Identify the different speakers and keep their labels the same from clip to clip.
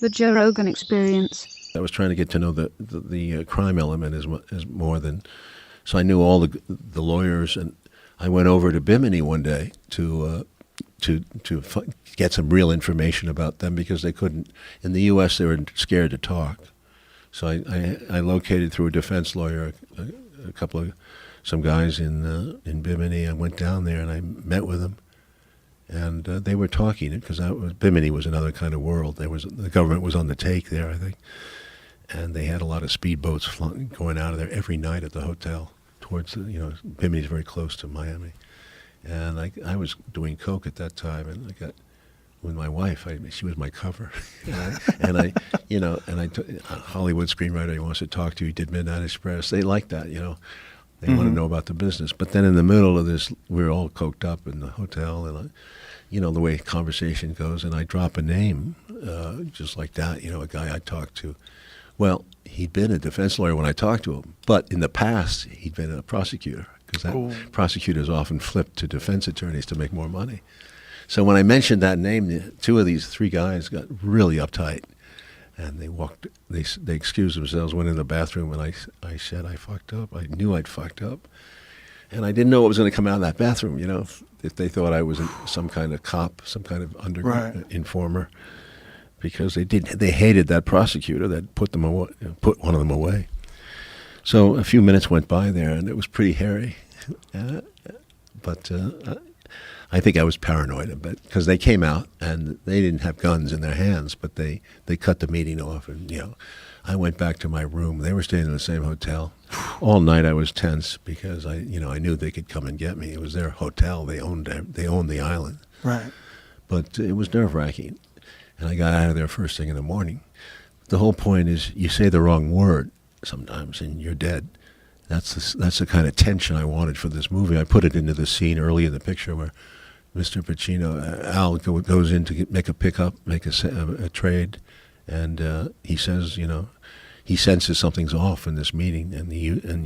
Speaker 1: The Joe Rogan Experience.
Speaker 2: I was trying to get to know the crime element as more than, so I knew all the lawyers, and I went over to Bimini one day to get some real information about them because they couldn't, in the U.S. they were scared to talk. So I located through a defense lawyer some guys in Bimini. I went down there and I met with them, and they were talking because Bimini was another kind of world. The government was on the take there, I think, and they had a lot of speedboats going out of there every night at the hotel towards Bimini's very close to Miami, and I was doing coke at that time, and I got with my wife. She was my cover, Hollywood screenwriter he wants to talk to. He did Midnight Express. They like that, They want to know about the business. But then in the middle of this, we're all coked up in the hotel, and the way conversation goes, and I drop a name, just like that, a guy I talked to. Well, he'd been a defense lawyer when I talked to him, but in the past, he'd been a prosecutor, because prosecutors often flip to defense attorneys to make more money. So when I mentioned that name, two of these three guys got really uptight, and they excused themselves, went in the bathroom, and I said I fucked up. I knew I'd fucked up, and I didn't know what was going to come out of that bathroom, if they thought I was some kind of cop, some kind of underground informer, because they hated that prosecutor that put one of them away. So a few minutes went by there, and it was pretty hairy, but I think I was paranoid a bit because they came out and they didn't have guns in their hands, but they cut the meeting off, and I went back to my room. They were staying in the same hotel. All night I was tense because I knew they could come and get me. It was their hotel. They owned the island.
Speaker 3: Right.
Speaker 2: But it was nerve-wracking, and I got out of there first thing in the morning. The whole point is you say the wrong word sometimes and you're dead. That's the kind of tension I wanted for this movie. I put it into the scene early in the picture where Mr. Pacino, Al goes in to make a pickup, make a trade, and he says, he senses something's off in this meeting, and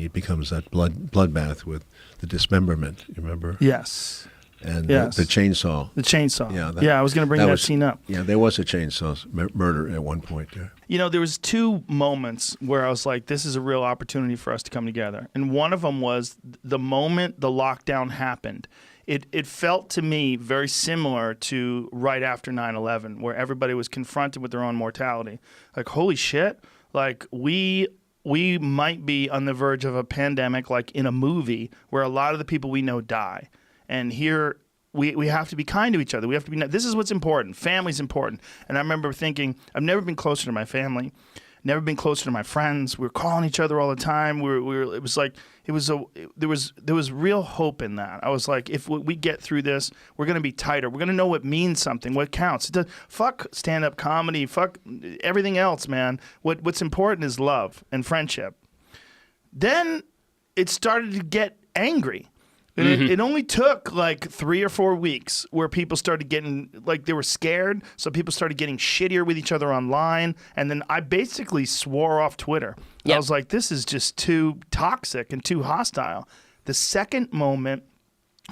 Speaker 2: it becomes that bloodbath with the dismemberment. You remember?
Speaker 3: Yes.
Speaker 2: And
Speaker 3: yes.
Speaker 2: The chainsaw.
Speaker 3: The chainsaw. Yeah, I was going to bring that scene up.
Speaker 2: Yeah, there was a chainsaw murder at one point there.
Speaker 3: There was two moments where I was like, this is a real opportunity for us to come together. And one of them was the moment the lockdown happened. It felt to me very similar to right after 9/11, where everybody was confronted with their own mortality. Like, holy shit, like we might be on the verge of a pandemic, like in a movie, where a lot of the people we know die. And here we have to be kind to each other. We have to be. This is what's important. Family's important. And I remember thinking, I've never been closer to my family, never been closer to my friends. We were calling each other all the time. It was like there was real hope in that. I was like, if we get through this, we're gonna be tighter. We're gonna know what means something, what counts. Fuck stand-up comedy. Fuck everything else, man. What's important is love and friendship. Then it started to get angry. And it only took like 3 or 4 weeks where people started getting, like, they were scared, so people started getting shittier with each other online, and then I basically swore off Twitter. Yep. I was like, this is just too toxic and too hostile. The second moment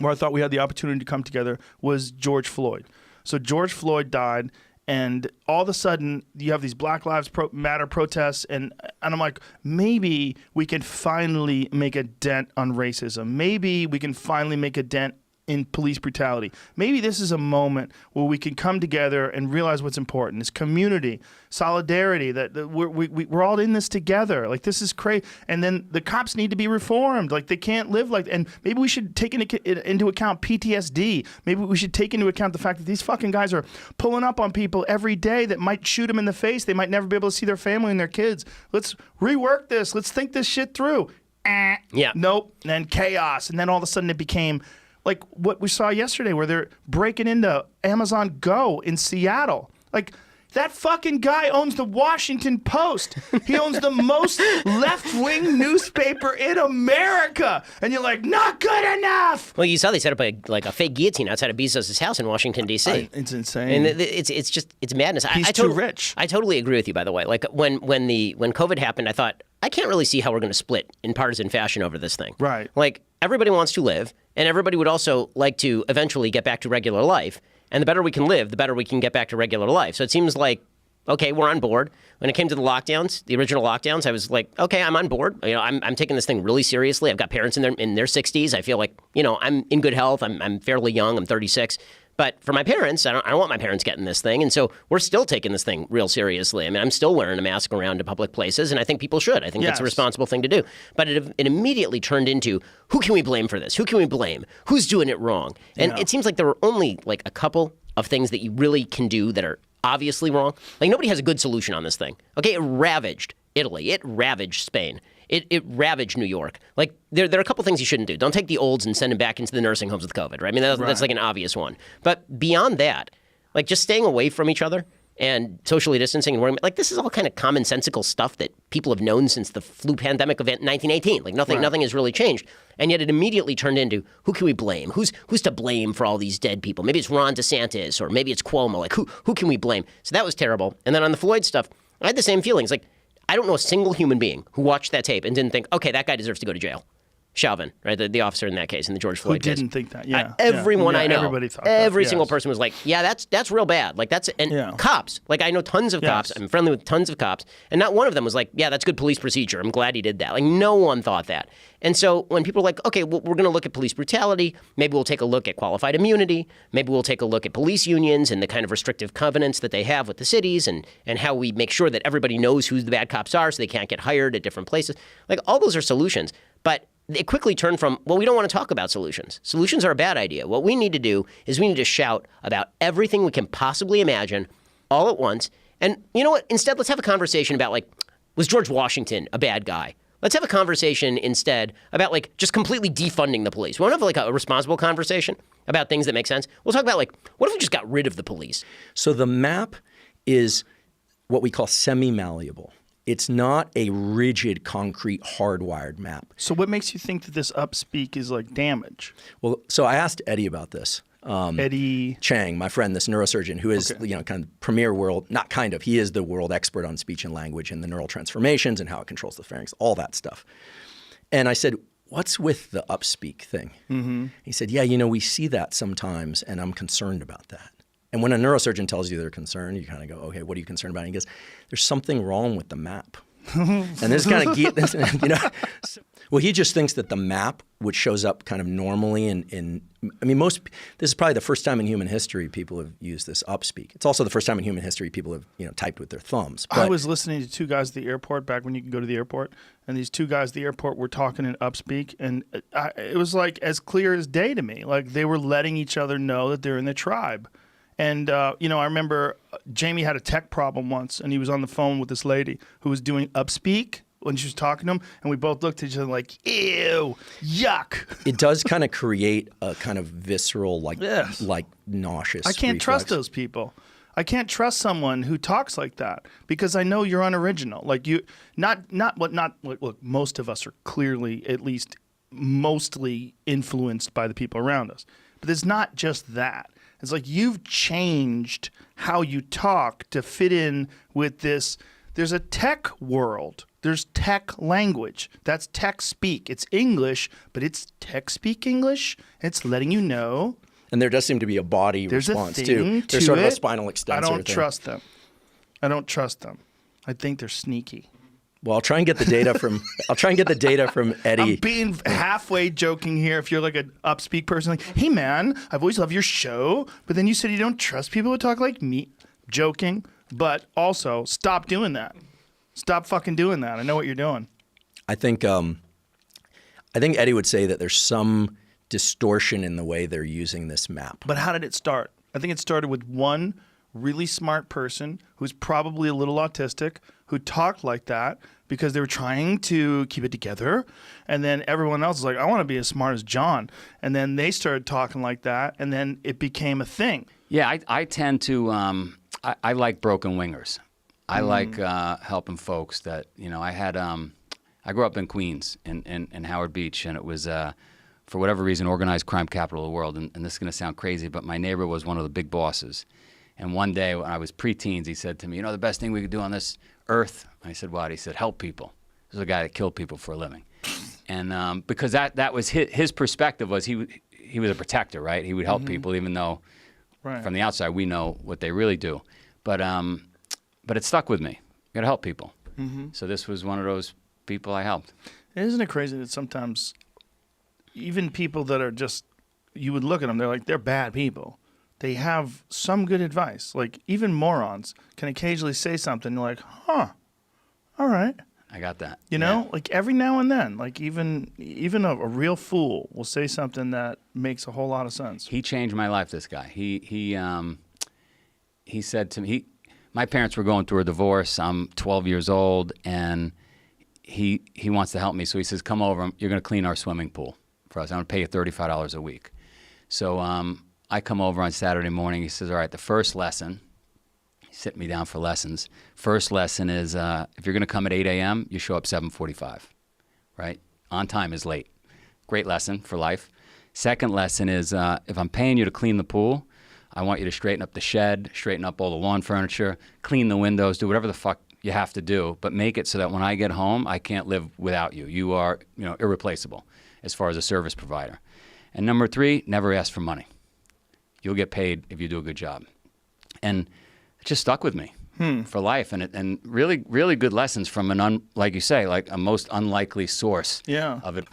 Speaker 3: where I thought we had the opportunity to come together was George Floyd. So George Floyd died, and all of a sudden, you have these Black Lives Matter protests, and I'm like, maybe we can finally make a dent on racism. Maybe we can finally make a dent in police brutality. Maybe this is a moment where we can come together and realize what's important. It's community, solidarity, that we're all in this together. Like, this is crazy. And then the cops need to be reformed. Like, they can't live like, and maybe we should take into account PTSD. Maybe we should take into account the fact that these fucking guys are pulling up on people every day that might shoot them in the face. They might never be able to see their family and their kids. Let's rework this. Let's think this shit through.
Speaker 4: Yeah.
Speaker 3: Nope. And then chaos. And then all of a sudden it became like what we saw yesterday, where they're breaking into Amazon Go in Seattle. Like, that fucking guy owns the Washington Post. He owns the most left-wing newspaper in America. And you're like, not good enough.
Speaker 4: Well, you saw they set up a fake guillotine outside of Bezos' house in Washington, D.C.
Speaker 3: It's insane.
Speaker 4: And it's madness.
Speaker 3: He's too rich.
Speaker 4: I totally agree with you, by the way. Like, when COVID happened, I thought, I can't really see how we're going to split in partisan fashion over this thing.
Speaker 3: Right.
Speaker 4: Like, everybody wants to live, and everybody would also like to eventually get back to regular life. And the better we can live, the better we can get back to regular life. So it seems like okay, we're on board. When it came to the lockdowns, the original lockdowns, I was like, okay, I'm on board. I'm taking this thing really seriously. I've got parents in their 60s. I feel like, I'm in good health. I'm fairly young. I'm 36. But for my parents, I don't want my parents getting this thing. And so we're still taking this thing real seriously. I mean, I'm still wearing a mask around to public places, and I think people should. I think that's a responsible thing to do. But it immediately turned into, who can we blame for this? Who can we blame? Who's doing it wrong? And it seems like there were only like a couple of things that you really can do that are obviously wrong. Like, nobody has a good solution on this thing. Okay, it ravaged Italy. It ravaged Spain. It ravaged New York. Like, there are a couple things you shouldn't do. Don't take the olds and send them back into the nursing homes with COVID, right? I mean, that's like an obvious one. But beyond that, like, just staying away from each other and socially distancing and wearing, like, this is all kind of commonsensical stuff that people have known since the flu pandemic event in 1918. Like, nothing has really changed. And yet it immediately turned into, who can we blame? Who's to blame for all these dead people? Maybe it's Ron DeSantis, or maybe it's Cuomo. Like, who can we blame? So that was terrible. And then on the Floyd stuff, I had the same feelings. Like, I don't know a single human being who watched that tape and didn't think, okay, that guy deserves to go to jail. Chauvin, right? The officer in that case, in the George Floyd case.
Speaker 3: Who didn't think that? Yeah.
Speaker 4: Everyone I know.
Speaker 3: Everybody thought
Speaker 4: every
Speaker 3: that.
Speaker 4: single person was like, yeah, that's real bad. Like, cops. Like, I know tons of cops. I'm friendly with tons of cops. And not one of them was like, yeah, that's good police procedure. I'm glad he did that. Like, no one thought that. And so when people are like, okay, well, we're going to look at police brutality, maybe we'll take a look at qualified immunity, maybe we'll take a look at police unions and the kind of restrictive covenants that they have with the cities, and how we make sure that everybody knows who the bad cops are so they can't get hired at different places. Like, all those are solutions. But it quickly turned from, well, we don't want to talk about solutions. Solutions are a bad idea. What we need to do is we need to shout about everything we can possibly imagine all at once. And you know what? Instead, let's have a conversation about, like, was George Washington a bad guy? Let's have a conversation instead about, like, just completely defunding the police. We won't have, like, a responsible conversation about things that make sense. We'll talk about, like, what if we just got rid of the police?
Speaker 5: So the map is what we call semi-malleable. It's not a rigid, concrete, hardwired map.
Speaker 3: So what makes you think that this upspeak is like damage?
Speaker 5: Well, so I asked Eddie about this.
Speaker 3: Eddie
Speaker 5: Chang, my friend, this neurosurgeon, who is kind of premier world, not kind of, he is the world expert on speech and language and the neural transformations and how it controls the pharynx, all that stuff. And I said, what's with the upspeak thing? Mm-hmm. He said, yeah, we see that sometimes, and I'm concerned about that. And when a neurosurgeon tells you they're concerned, you kind of go, okay, what are you concerned about? And he goes, there's something wrong with the map. And this kind of, well, he just thinks that the map, which shows up kind of normally this is probably the first time in human history people have used this upspeak. It's also the first time in human history people have, typed with their thumbs. But
Speaker 3: I was listening to two guys at the airport back when you could go to the airport, and these two guys at the airport were talking in upspeak, and it was like as clear as day to me. Like, they were letting each other know that they're in the tribe. And, I remember Jamie had a tech problem once, and he was on the phone with this lady who was doing upspeak when she was talking to him, and we both looked at each other like, ew, yuck.
Speaker 5: It does kind of create a kind of visceral, like nauseous
Speaker 3: I can't
Speaker 5: reflex.
Speaker 3: trust those people. I can't trust someone who talks like that because I know you're unoriginal. Like, look, most of us are clearly, at least mostly influenced by the people around us. But it's not just that. It's like you've changed how you talk to fit in with this. There's a tech world. There's tech language. That's tech speak. It's English, but it's tech speak English. It's letting you know.
Speaker 5: And there does seem to be a body response too. There's sort of a spinal extensor.
Speaker 3: I don't trust them. I think they're sneaky.
Speaker 5: Well, I'll try and get the data from Eddie.
Speaker 3: I'm being halfway joking here. If you're like an upspeak person, like, hey man, I've always loved your show, but then you said you don't trust people who talk like me. Joking, but also stop doing that. Stop fucking doing that. I know what you're doing.
Speaker 5: I think Eddie would say that there's some distortion in the way they're using this map.
Speaker 3: But how did it start? I think it started with one really smart person who's probably a little autistic who talked like that because they were trying to keep it together. And then everyone else was like, I want to be as smart as John. And then they started talking like that, and then it became a thing.
Speaker 6: Yeah, I tend to, I like broken wingers. I like helping folks that, I grew up in Queens, in Howard Beach, and it was, for whatever reason, organized crime capital of the world. And this is going to sound crazy, but my neighbor was one of the big bosses. And one day when I was preteens, he said to me, the best thing we could do on this earth? I said, what? He said, help people. This is a guy that killed people for a living. And because that was his perspective was he was a protector, right? He would help people even though from the outside we know what they really do. But but it stuck with me. You got to help people. So this was one of those people I helped.
Speaker 3: Isn't it crazy that sometimes even people that are just, you would look at them, they're bad people. They have some good advice. Like even morons can occasionally say something you're like, huh, all right.
Speaker 6: I got that.
Speaker 3: You know, like every now and then, like even a real fool will say something that makes a whole lot of sense.
Speaker 6: He changed my life, this guy. He said to me, my parents were going through a divorce. I'm 12 years old, and he wants to help me. So he says, come over. You're going to clean our swimming pool for us. I'm going to pay you $35 a week. So I come over on Saturday morning. He says, all right, the first lesson, he sit me down for lessons. First lesson is if you're going to come at 8 a.m., you show up 7:45, right? On time is late. Great lesson for life. Second lesson is if I'm paying you to clean the pool, I want you to straighten up the shed, straighten up all the lawn furniture, clean the windows, do whatever the fuck you have to do, but make it so that when I get home, I can't live without you. You are, irreplaceable as far as a service provider. And number 3, never ask for money. You'll get paid if you do a good job. And it just stuck with me for life. And really, really good lessons from like you say, like a most unlikely source
Speaker 3: Yeah.
Speaker 6: of it.